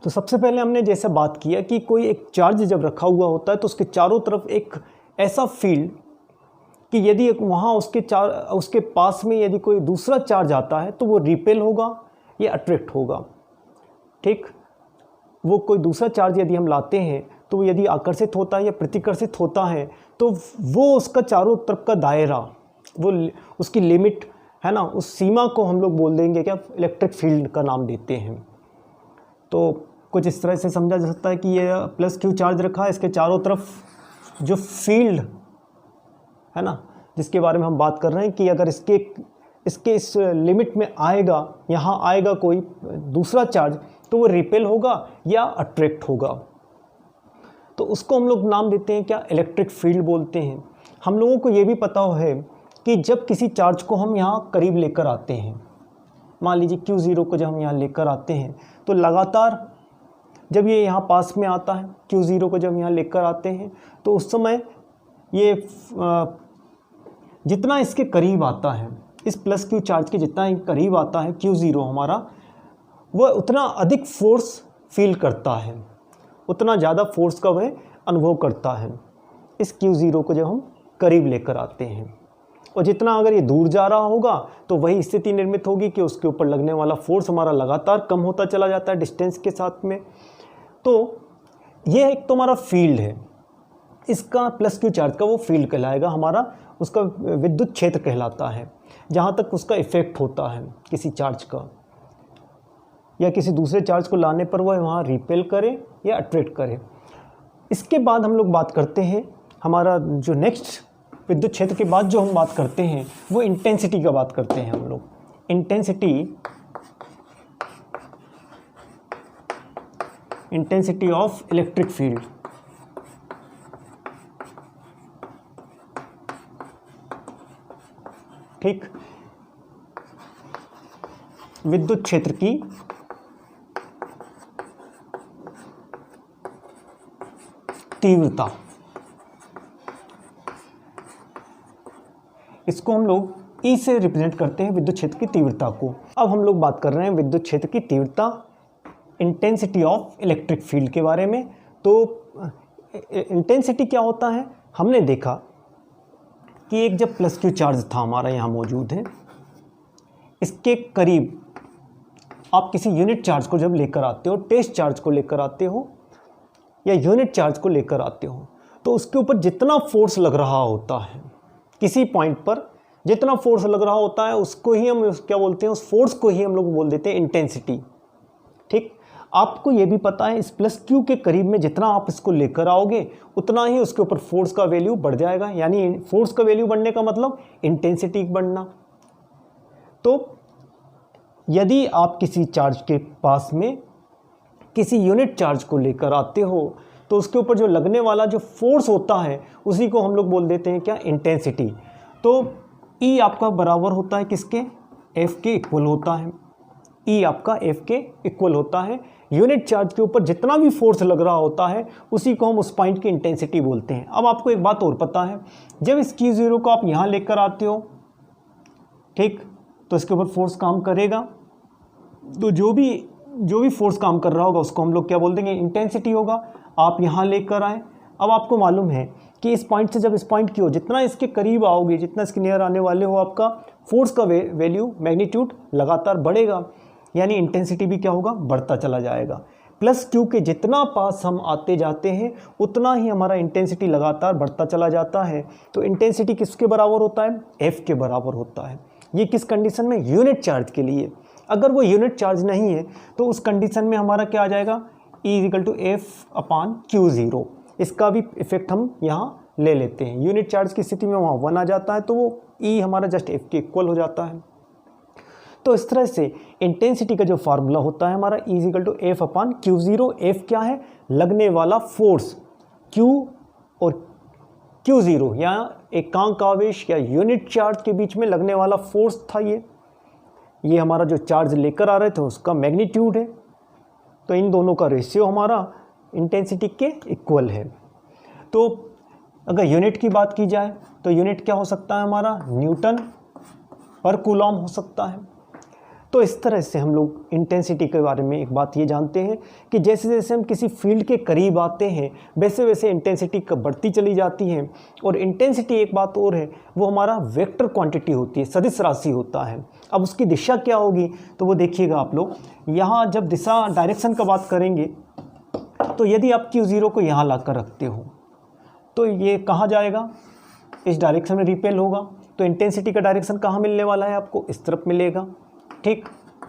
तो सबसे पहले हमने जैसे बात किया कि कोई एक चार्ज जब रखा हुआ होता है तो उसके चारों तरफ एक ऐसा फील्ड कि यदि वहाँ उसके पास में यदि कोई दूसरा चार्ज आता है तो वो रिपेल होगा ये अट्रैक्ट होगा। ठीक, वो कोई दूसरा चार्ज यदि हम लाते हैं तो यदि आकर्षित होता है या प्रतिकर्षित होता है तो वो उसका चारों तरफ का दायरा, वो उसकी लिमिट है ना, उस सीमा को हम लोग बोल देंगे क्या, इलेक्ट्रिक फील्ड का नाम देते हैं। तो कुछ इस तरह से समझा जा सकता है कि ये प्लस क्यू चार्ज रखा है, इसके चारों तरफ जो फील्ड है ना, जिसके बारे में हम बात कर रहे हैं कि अगर इसके इस लिमिट में आएगा, यहाँ आएगा कोई दूसरा चार्ज, तो वो रिपेल होगा या अट्रैक्ट होगा। तो उसको हम लोग नाम देते हैं क्या, इलेक्ट्रिक फील्ड बोलते हैं। हम लोगों को ये भी पता है कि जब किसी चार्ज को हम यहाँ करीब लेकर आते हैं, मान लीजिए Q0 को जब हम यहाँ लेकर आते हैं तो लगातार जब ये यहाँ पास में आता है, Q0 को जब यहाँ लेकर आते हैं तो उस समय ये जितना इसके करीब आता है, इस प्लस क्यू चार्ज के जितना करीब आता है Q0 हमारा, वह उतना अधिक फोर्स फील करता है, उतना ज़्यादा फोर्स का वह अनुभव करता है इस Q0 को जब हम करीब लेकर आते हैं। और जितना अगर ये दूर जा रहा होगा तो वही स्थिति निर्मित होगी कि उसके ऊपर लगने वाला फोर्स हमारा लगातार कम होता चला जाता है डिस्टेंस के साथ में। तो ये एक तो हमारा फील्ड है, इसका प्लस क्यू चार्ज का वो फील्ड कहलाएगा हमारा, उसका विद्युत क्षेत्र कहलाता है, जहाँ तक उसका इफ़ेक्ट होता है किसी चार्ज का या किसी दूसरे चार्ज को लाने पर वह वहाँ रिपेल करे या अट्रैक्ट करे। इसके बाद हम लोग बात करते हैं, हमारा जो नेक्स्ट विद्युत क्षेत्र के बाद जो हम बात करते हैं वो इंटेंसिटी का बात करते हैं हम लोग। Intensity of electric field. ठीक, विद्युत क्षेत्र की तीव्रता, इसको हम लोग E से रिप्रेजेंट करते हैं विद्युत क्षेत्र की तीव्रता को। अब हम लोग बात कर रहे हैं विद्युत क्षेत्र की तीव्रता, इंटेंसिटी ऑफ इलेक्ट्रिक फील्ड के बारे में। तो इंटेंसिटी क्या होता है, हमने देखा कि एक जब प्लस क्यू चार्ज था हमारा यहाँ मौजूद है, इसके करीब आप किसी यूनिट चार्ज को जब लेकर आते हो, टेस्ट चार्ज को लेकर आते हो या यूनिट चार्ज को लेकर आते हो, तो उसके ऊपर जितना फोर्स लग रहा होता है, किसी पॉइंट पर जितना फोर्स लग रहा होता है उसको ही हम क्या बोलते हैं, उस फोर्स को ही हम लोग बोल देते हैं इंटेंसिटी। ठीक, आपको ये भी पता है इस प्लस क्यू के करीब में जितना आप इसको लेकर आओगे उतना ही उसके ऊपर फोर्स का वैल्यू बढ़ जाएगा, यानी फोर्स का वैल्यू बढ़ने का मतलब इंटेंसिटी बढ़ना। तो यदि आप किसी चार्ज के पास में किसी यूनिट चार्ज को लेकर आते हो तो उसके ऊपर जो लगने वाला जो फोर्स होता है उसी को हम लोग बोल देते हैं क्या, इंटेंसिटी। तो E आपका बराबर होता है किसके, F के इक्वल होता है। E आपका F के इक्वल होता है, यूनिट चार्ज के ऊपर जितना भी फोर्स लग रहा होता है उसी को हम उस पॉइंट की इंटेंसिटी बोलते हैं। अब आपको एक बात और पता है, जब इस Q0 को आप यहाँ लेकर आते हो, ठीक, तो इसके ऊपर फोर्स काम करेगा, तो जो भी फोर्स काम कर रहा होगा उसको हम लोग क्या बोल देंगे, इंटेंसिटी होगा। आप यहाँ लेकर आए, अब आपको मालूम है कि इस पॉइंट से जब इस पॉइंट की हो, जितना इसके करीब आओगे, जितना इसके नियर आने वाले हो, आपका फोर्स का वैल्यू, मैग्नीट्यूड लगातार बढ़ेगा, यानी इंटेंसिटी भी क्या होगा, बढ़ता चला जाएगा। प्लस क्यू के जितना पास हम आते जाते हैं उतना ही हमारा इंटेंसिटी लगातार बढ़ता चला जाता है। तो इंटेंसिटी किसके बराबर होता है, F के बराबर होता है। ये किस कंडीशन में, यूनिट चार्ज के लिए। अगर वो यूनिट चार्ज नहीं है तो उस कंडीशन में हमारा क्या आ जाएगा, E=F/Q0। इसका भी इफेक्ट हम यहाँ ले लेते हैं। यूनिट चार्ज की स्थिति में वहाँ 1 आ जाता है तो वो E हमारा जस्ट F के इक्वल हो जाता है। तो इस तरह से इंटेंसिटी का जो फार्मूला होता है हमारा E=F/Q0। F क्या है, लगने वाला फोर्स, Q और Q0 या एकांक आवेश या यूनिट चार्ज के बीच में लगने वाला फोर्स था। ये हमारा जो चार्ज लेकर आ रहे थे उसका मैग्नीट्यूड है। तो इन दोनों का रेशियो हमारा इंटेंसिटी के इक्वल है। तो अगर यूनिट की बात की जाए तो यूनिट क्या हो सकता है हमारा, न्यूटन पर कूलॉम हो सकता है। तो इस तरह से हम लोग इंटेंसिटी के बारे में एक बात ये जानते हैं कि जैसे जैसे हम किसी फील्ड के करीब आते हैं वैसे वैसे इंटेंसिटी बढ़ती चली जाती है। और इंटेंसिटी एक बात और है, वो हमारा वेक्टर क्वांटिटी होती है, सदिश राशि होता है। अब उसकी दिशा क्या होगी तो वो देखिएगा आप लोग, यहाँ जब दिशा डायरेक्शन का बात करेंगे तो यदि आप Q0 को यहाँ ला कर रखते हो तो ये कहाँ जाएगा, इस डायरेक्शन में रिपेल होगा। तो इंटेंसिटी का डायरेक्शन कहाँ मिलने वाला है, आपको इस तरफ मिलेगा। ठीक,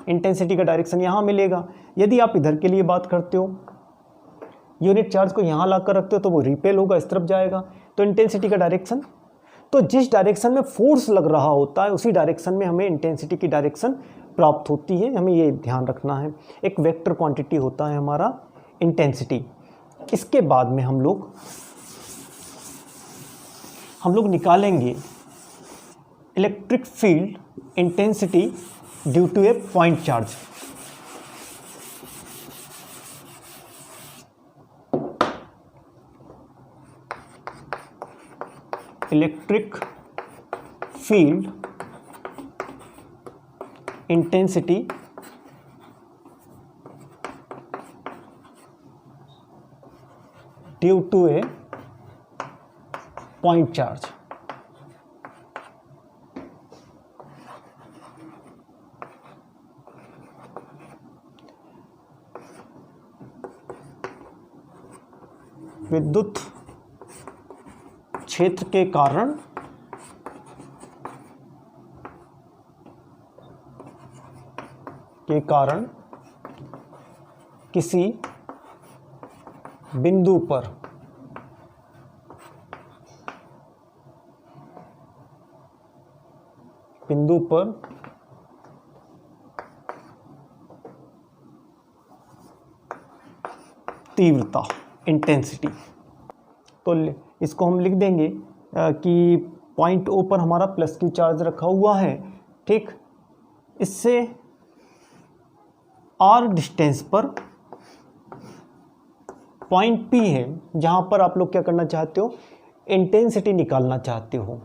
इंटेंसिटी का डायरेक्शन यहाँ मिलेगा। यदि आप इधर के लिए बात करते हो, यूनिट चार्ज को यहाँ ला कर रखते हो तो वो रिपेल होगा, इस तरफ जाएगा। तो इंटेंसिटी का डायरेक्शन, तो जिस डायरेक्शन में फोर्स लग रहा होता है उसी डायरेक्शन में हमें इंटेंसिटी की डायरेक्शन प्राप्त होती है। हमें ये ध्यान रखना है, एक वेक्टर क्वांटिटी होता है हमारा इंटेंसिटी। इसके बाद में हम लोग निकालेंगे electric field intensity due to a point charge. Electric field intensity due to a point charge. विद्युत क्षेत्र के कारण किसी बिंदु पर तीव्रता इंटेंसिटी। तो इसको हम लिख देंगे कि पॉइंट ओ पर हमारा प्लस क्यू चार्ज रखा हुआ है। ठीक, इससे आर डिस्टेंस पर पॉइंट पी है जहाँ पर आप लोग क्या करना चाहते हो, इंटेंसिटी निकालना चाहते हो।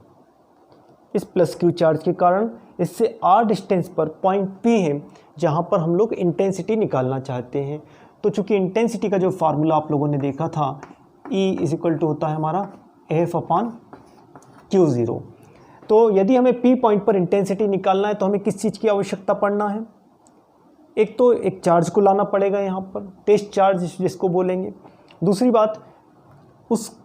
इस प्लस क्यू चार्ज के कारण इससे आर डिस्टेंस पर पॉइंट पी है जहाँ पर हम लोग इंटेंसिटी निकालना चाहते हैं। तो चूंकि इंटेंसिटी का जो फार्मूला आप लोगों ने देखा था, E = होता है हमारा F/Q0। तो यदि हमें P पॉइंट पर इंटेंसिटी निकालना है तो हमें किस चीज़ की आवश्यकता पड़ना है, एक तो एक चार्ज को लाना पड़ेगा यहाँ पर, टेस्ट चार्ज जिसको बोलेंगे। दूसरी बात, उस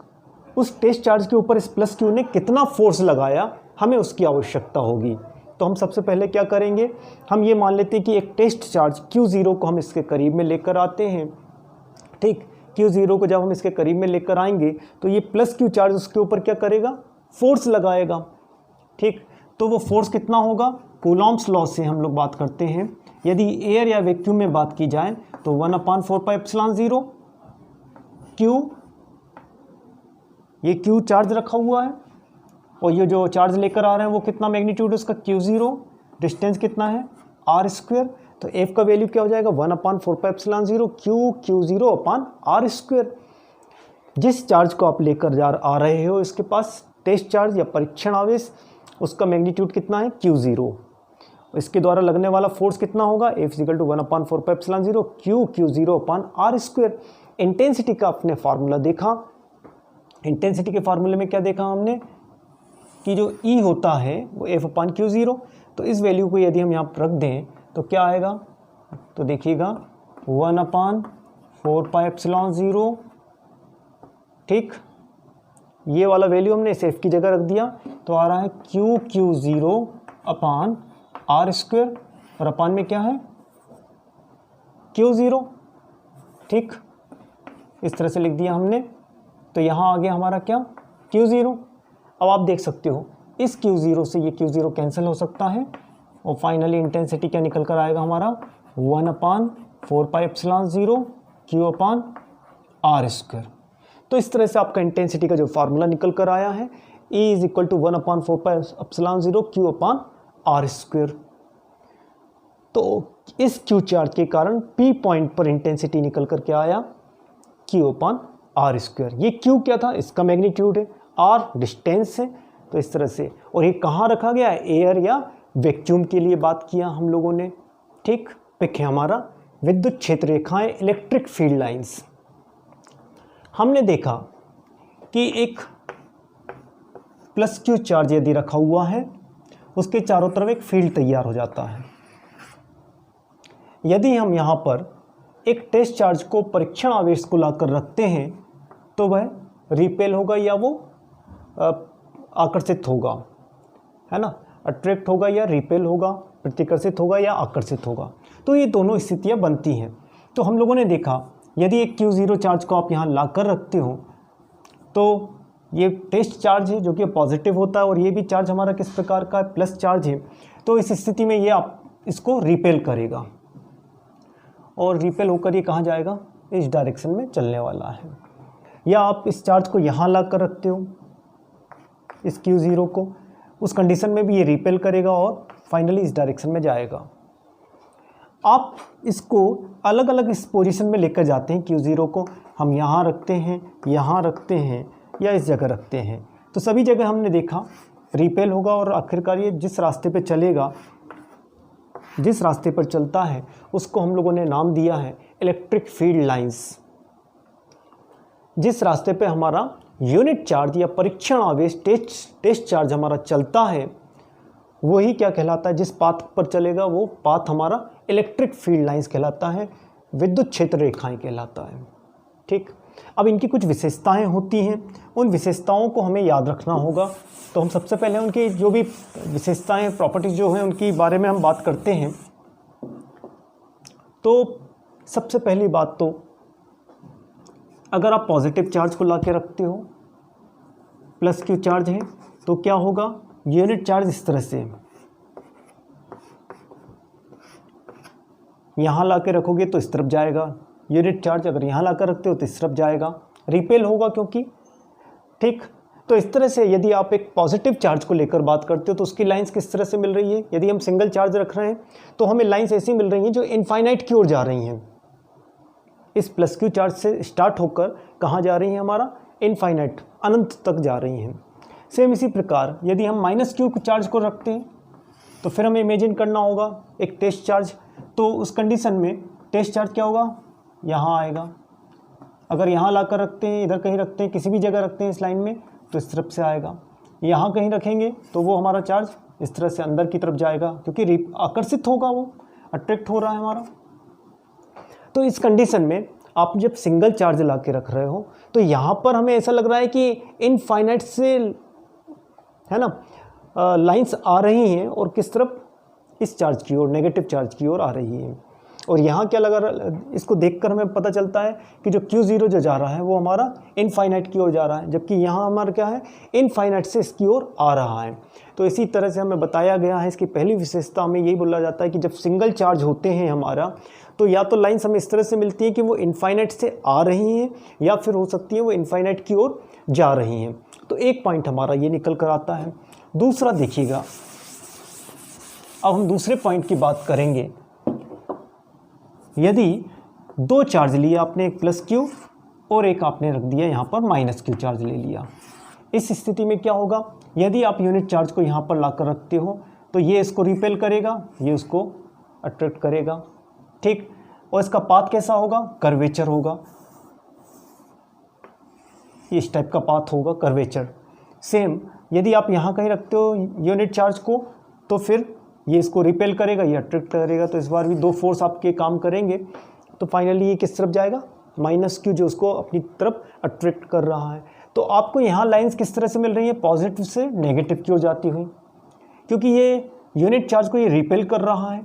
टेस्ट चार्ज के ऊपर इस प्लस क्यू ने कितना फोर्स लगाया, हमें उसकी आवश्यकता होगी। तो हम सबसे पहले क्या करेंगे, हम ये मान लेते हैं कि एक टेस्ट चार्ज Q0 को हम इसके करीब में लेकर आते हैं। ठीक, Q0 को जब हम इसके करीब में लेकर आएंगे तो ये प्लस क्यू चार्ज उसके ऊपर क्या करेगा, फोर्स लगाएगा। ठीक, तो वो फोर्स कितना होगा, कूलॉम्स लॉ से हम लोग बात करते हैं। यदि एयर या वैक्यूम में बात की जाए तो 1/4πε0 Q, ये Q चार्ज रखा हुआ है और ये जो चार्ज लेकर आ रहे हैं वो कितना मैग्नीट्यूड है उसका, Q0, डिस्टेंस कितना है r²। तो F का वैल्यू क्या हो जाएगा, 1/4πε0 Q0/r²। जिस चार्ज को आप लेकर आ रहे हो इसके पास टेस्ट चार्ज या परीक्षण आवेश, उसका मैग्नीट्यूड कितना है, Q0। इसके द्वारा लगने वाला फोर्स कितना होगा, F = 1/4πε0 Q0/r²। इंटेंसिटी का आपने फार्मूला देखा, इंटेंसिटी के फार्मूले में क्या देखा हमने कि जो E होता है वो F/Q0। तो इस वैल्यू को यदि हम यहाँ पर रख दें तो क्या आएगा, तो देखिएगा 1/4πε0। ठीक, ये वाला वैल्यू हमने इस F की जगह रख दिया तो आ रहा है Q0/r², और अपान में क्या है, Q0। ठीक, इस तरह से लिख दिया हमने। तो यहाँ आ गया हमारा क्या, Q0। अब आप देख सकते हो इस Q0 से ये Q0 कैंसिल हो सकता है और फाइनली इंटेंसिटी क्या निकल कर आएगा हमारा, 1/4πε0 Q/r²। तो इस तरह से आपका इंटेंसिटी का जो फार्मूला निकल कर आया है, E = 1/4πε0 Q/r²। तो इस Q चार्ज के कारण P पॉइंट पर इंटेंसिटी निकल कर के आया Q/r²। ये Q क्या था, इसका मैग्नीट्यूड है, R डिस्टेंस है। तो इस तरह से, और ये कहाँ रखा गया है, एयर या वैक्यूम के लिए बात किया हम लोगों ने। ठीक, पिक है हमारा विद्युत क्षेत्र रेखाएं, इलेक्ट्रिक फील्ड लाइंस। हमने देखा कि एक प्लस क्यू चार्ज यदि रखा हुआ है, उसके चारों तरफ एक फील्ड तैयार हो जाता है। यदि हम यहाँ पर एक टेस्ट चार्ज को, परीक्षण आवेश को लाकर रखते हैं, तो वह रिपेल होगा या वो आकर्षित होगा, है ना, अट्रैक्ट होगा या रिपेल होगा, प्रतिकर्षित होगा या आकर्षित होगा। तो ये दोनों स्थितियाँ बनती हैं। तो हम लोगों ने देखा यदि एक Q0 चार्ज को आप यहाँ ला कर रखते हो, तो ये टेस्ट चार्ज है जो कि पॉजिटिव होता है, और ये भी चार्ज हमारा किस प्रकार का है, प्लस चार्ज है। तो इस स्थिति में ये आप इसको रिपेल करेगा, और रिपेल होकर ये कहाँ जाएगा, इस डायरेक्शन में चलने वाला है। या आप इस चार्ज को यहाँ ला कर रखते हो, इस Q0 को, उस कंडीशन में भी ये रिपेल करेगा और फाइनली इस डायरेक्शन में जाएगा। आप इसको अलग अलग इस पोजीशन में लेकर जाते हैं। Q0 को हम यहाँ रखते हैं, यहाँ रखते हैं, या इस जगह रखते हैं, तो सभी जगह हमने देखा रिपेल होगा, और आखिरकार ये जिस रास्ते पे चलेगा, जिस रास्ते पर चलता है, उसको हम लोगों ने नाम दिया है इलेक्ट्रिक फील्ड लाइंस। जिस रास्ते पे हमारा यूनिट चार्ज या परीक्षण आवेश, टेस्ट चार्ज हमारा चलता है, वही क्या कहलाता है, जिस पाथ पर चलेगा वो पाथ हमारा इलेक्ट्रिक फील्ड लाइंस कहलाता है, विद्युत क्षेत्र रेखाएं कहलाता है। ठीक, अब इनकी कुछ विशेषताएं होती हैं, उन विशेषताओं को हमें याद रखना होगा। तो हम सबसे पहले उनकी जो भी विशेषताएं, प्रॉपर्टीज जो हैं, उनकी बारे में हम बात करते हैं। तो सबसे पहली बात, तो अगर आप पॉजिटिव चार्ज को ला के रखते हो, प्लस क्यू चार्ज है, तो क्या होगा, यूनिट चार्ज इस तरह से यहाँ ला के रखोगे तो इस तरफ जाएगा। यूनिट चार्ज अगर यहाँ ला कर रखते हो तो इस तरफ जाएगा, रिपेल होगा क्योंकि। ठीक, तो इस तरह से यदि आप एक पॉजिटिव चार्ज को लेकर बात करते हो तो उसकी लाइंस किस तरह से मिल रही है। यदि हम सिंगल चार्ज रख रहे हैं तो हमें लाइंस ऐसी मिल रही हैं जो इनफाइनाइट की ओर जा रही हैं। इस प्लस क्यू चार्ज से स्टार्ट होकर कहाँ जा रही हैं, हमारा इनफाइनाइट, अनंत तक जा रही हैं। सेम इसी प्रकार यदि हम माइनस क्यू चार्ज को रखते हैं तो फिर हमें इमेजिन करना होगा एक टेस्ट चार्ज। तो उस कंडीशन में टेस्ट चार्ज क्या होगा, यहाँ आएगा। अगर यहाँ ला कर रखते हैं, इधर कहीं रखते हैं, किसी भी जगह रखते हैं इस लाइन में, तो इस तरफ से आएगा। यहाँ कहीं रखेंगे तो वो हमारा चार्ज इस तरह से अंदर की तरफ जाएगा, क्योंकि आकर्षित होगा, वो अट्रैक्ट हो रहा है हमारा। तो इस कंडीशन में आप जब सिंगल चार्ज ला के रख रहे हो तो यहाँ पर हमें ऐसा लग रहा है कि इनफाइनाइट से, है ना, लाइंस आ रही हैं, और किस तरफ, इस चार्ज की ओर, नेगेटिव चार्ज की ओर आ रही है। और यहाँ क्या लगा, इसको देखकर हमें पता चलता है कि जो Q0 जो जा रहा है वो हमारा इनफाइनाइट की ओर जा रहा है, जबकि यहाँ हमारा क्या है, इनफाइनाइट से इसकी ओर आ रहा है। तो इसी तरह से हमें बताया गया है। इसकी पहली विशेषता हमें यही बोला जाता है कि जब सिंगल चार्ज होते हैं हमारा, तो या तो लाइन्स हमें इस तरह से मिलती है कि वो इनफाइनाइट से आ रही हैं, या फिर हो सकती है वो इनफाइनाइट की ओर जा रही हैं। तो एक पॉइंट हमारा ये निकल कर आता है। दूसरा देखिएगा, अब हम दूसरे पॉइंट की बात करेंगे। यदि दो चार्ज लिया आपने, एक प्लस क्यू और एक आपने रख दिया यहाँ पर माइनस क्यू चार्ज ले लिया, इस स्थिति में क्या होगा, यदि आप यूनिट चार्ज को यहाँ पर लाकर रखते हो तो ये इसको रिपेल करेगा, ये उसको अट्रैक्ट करेगा। ठीक, और इसका पाथ कैसा होगा, कर्वेचर होगा, इस टाइप का पाथ होगा, कर्वेचर। सेम यदि आप यहाँ कहीं रखते हो यूनिट चार्ज को, तो फिर ये इसको रिपेल करेगा, ये अट्रैक्ट करेगा। तो इस बार भी दो फोर्स आपके काम करेंगे, तो फाइनली ये किस तरफ जाएगा, माइनस क्यू, जो उसको अपनी तरफ अट्रैक्ट कर रहा है। तो आपको यहाँ लाइंस किस तरह से मिल रही है, पॉजिटिव से नेगेटिव की ओर जाती हुई, क्योंकि ये यूनिट चार्ज को ये रिपेल कर रहा है,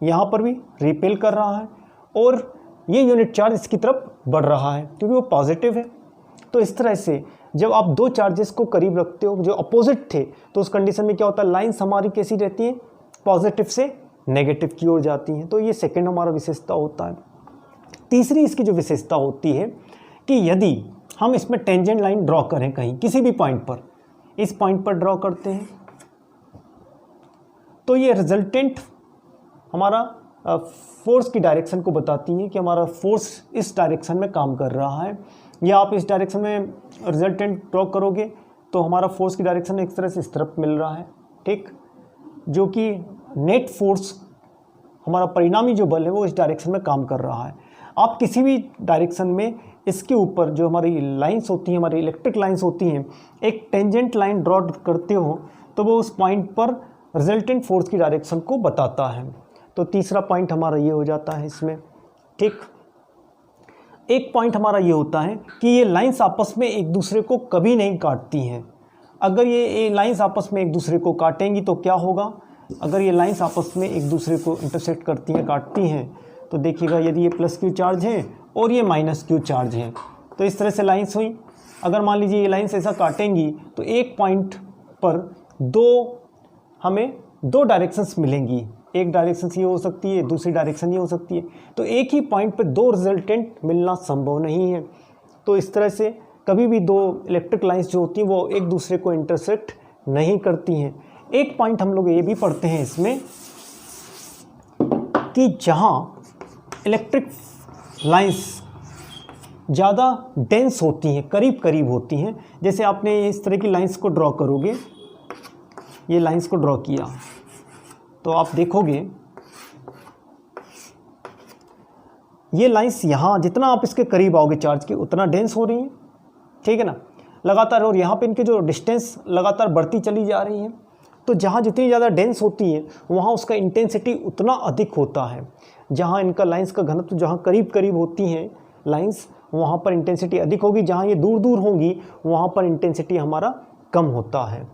यहाँ पर भी रिपेल कर रहा है, और ये यूनिट चार्ज इसकी तरफ बढ़ रहा है क्योंकि वो पॉजिटिव है। तो इस तरह से जब आप दो चार्जेस को करीब रखते हो जो अपोजिट थे, तो उस कंडीशन में क्या होता है, लाइंस हमारी कैसी रहती हैं, पॉजिटिव से नेगेटिव की ओर जाती हैं। तो ये सेकंड हमारा विशेषता होता है। तीसरी इसकी जो विशेषता होती है कि यदि हम इसमें टेंजेंट लाइन ड्रॉ करें कहीं किसी भी पॉइंट पर, इस पॉइंट पर ड्रॉ करते हैं, तो ये रिजल्टेंट हमारा फोर्स की डायरेक्शन को बताती है कि हमारा फोर्स इस डायरेक्शन में काम कर रहा है। या आप इस डायरेक्शन में रिजल्टेंट ड्रॉ करोगे तो हमारा फोर्स की डायरेक्शन एक तरह से इस तरफ मिल रहा है। ठीक, जो कि नेट फोर्स हमारा परिणामी जो बल है वो इस डायरेक्शन में काम कर रहा है। आप किसी भी डायरेक्शन में इसके ऊपर जो हमारी लाइंस होती हैं, हमारी इलेक्ट्रिक लाइंस होती हैं, एक टेंजेंट लाइन ड्रॉ करते हो तो वो उस पॉइंट पर रिजल्टेंट फोर्स की डायरेक्शन को बताता है। तो तीसरा पॉइंट हमारा ये हो जाता है इसमें। ठीक, एक पॉइंट हमारा ये होता है कि ये लाइंस आपस में एक दूसरे को कभी नहीं काटती हैं। अगर ये लाइंस आपस में एक दूसरे को काटेंगी तो क्या होगा, अगर ये लाइंस आपस में एक दूसरे को इंटरसेक्ट करती हैं, काटती हैं, तो देखिएगा यदि ये प्लस क्यू चार्ज है और ये माइनस क्यू चार्ज है तो इस तरह से लाइंस हुई। अगर मान लीजिए ये लाइंस ऐसा काटेंगी तो एक पॉइंट पर हमें दो डायरेक्शंस मिलेंगी, एक डायरेक्शन ये हो सकती है, दूसरी डायरेक्शन ये हो सकती है। तो एक ही पॉइंट पर दो रिजल्टेंट मिलना संभव नहीं है। तो इस तरह से कभी भी दो इलेक्ट्रिक लाइंस जो होती हैं वो एक दूसरे को इंटरसेक्ट नहीं करती हैं। एक पॉइंट हम लोग ये भी पढ़ते हैं इसमें कि जहाँ इलेक्ट्रिक लाइंस ज़्यादा डेंस होती हैं, करीब करीब होती हैं, जैसे आपने इस तरह की लाइंस को ड्रॉ करोगे, ये लाइंस को ड्रॉ किया तो आप देखोगे ये लाइंस यहाँ जितना आप इसके करीब आओगे चार्ज के उतना डेंस हो रही हैं, ठीक है ना, लगातार। और यहाँ पे इनके जो डिस्टेंस लगातार बढ़ती चली जा रही है। तो जहाँ जितनी ज़्यादा डेंस होती है वहाँ उसका इंटेंसिटी उतना अधिक होता है। जहाँ इनका लाइंस का घनत्व जहाँ करीब करीब होती हैं लाइंस वहाँ पर इंटेंसिटी अधिक होगी, जहाँ ये दूर दूर होंगी वहाँ पर इंटेंसिटी हमारा कम होता है।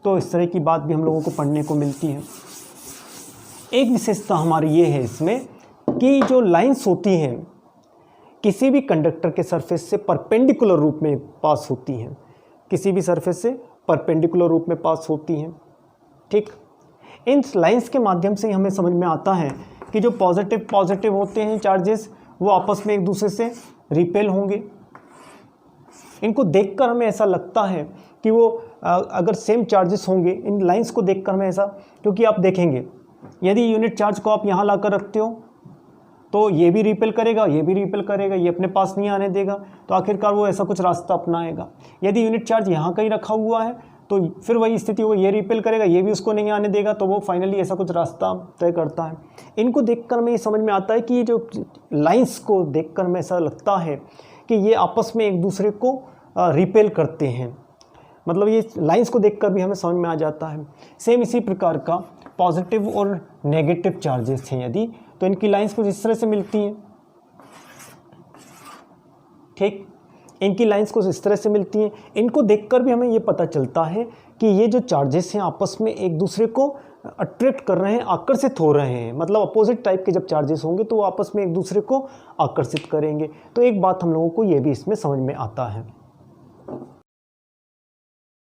तो इस तरह की बात भी हम लोगों को पढ़ने को मिलती है। एक विशेषता हमारी ये है इसमें कि जो लाइंस होती हैं किसी भी कंडक्टर के सरफेस से परपेंडिकुलर रूप में पास होती हैं, किसी भी सरफेस से परपेंडिकुलर रूप में पास होती हैं। ठीक, इन लाइंस के माध्यम से हमें समझ में आता है कि जो पॉजिटिव होते हैं चार्जेस वो आपस में एक दूसरे से रिपेल होंगे। इनको देखकर हमें ऐसा लगता है कि वो अगर सेम चार्जेस होंगे, इन लाइंस को देखकर हमें ऐसा, क्योंकि आप देखेंगे यदि यूनिट चार्ज को आप यहाँ लाकर रखते हो तो ये भी रिपेल करेगा, ये भी रिपेल करेगा, ये अपने पास नहीं आने देगा, तो आखिरकार वो ऐसा कुछ रास्ता अपनाएगा। यदि यूनिट चार्ज यहाँ कहीं रखा हुआ है तो फिर वही स्थिति हो, ये रिपेल करेगा, ये भी उसको नहीं आने देगा, तो वो फाइनली ऐसा कुछ रास्ता तय करता है। इनको देखकर हमें ये समझ में आता है कि ये जो लाइंस को देखकर हमें ऐसा लगता है कि ये आपस में एक दूसरे को रिपेल करते हैं। मतलब ये लाइंस को देखकर भी हमें समझ में आ जाता है। सेम इसी प्रकार का पॉजिटिव और नेगेटिव चार्जेस हैं यदि, तो इनकी लाइंस कुछ इस तरह से मिलती हैं। ठीक, इनकी लाइंस कुछ इस तरह से मिलती हैं। इनको देखकर भी हमें ये पता चलता है कि ये जो चार्जेस हैं आपस में एक दूसरे को अट्रैक्ट कर रहे हैं, आकर्षित हो रहे हैं। मतलब अपोजिट टाइप के जब चार्जेस होंगे तो वो आपस में एक दूसरे को आकर्षित करेंगे। तो एक बात हम लोगों को ये भी इसमें समझ में आता है।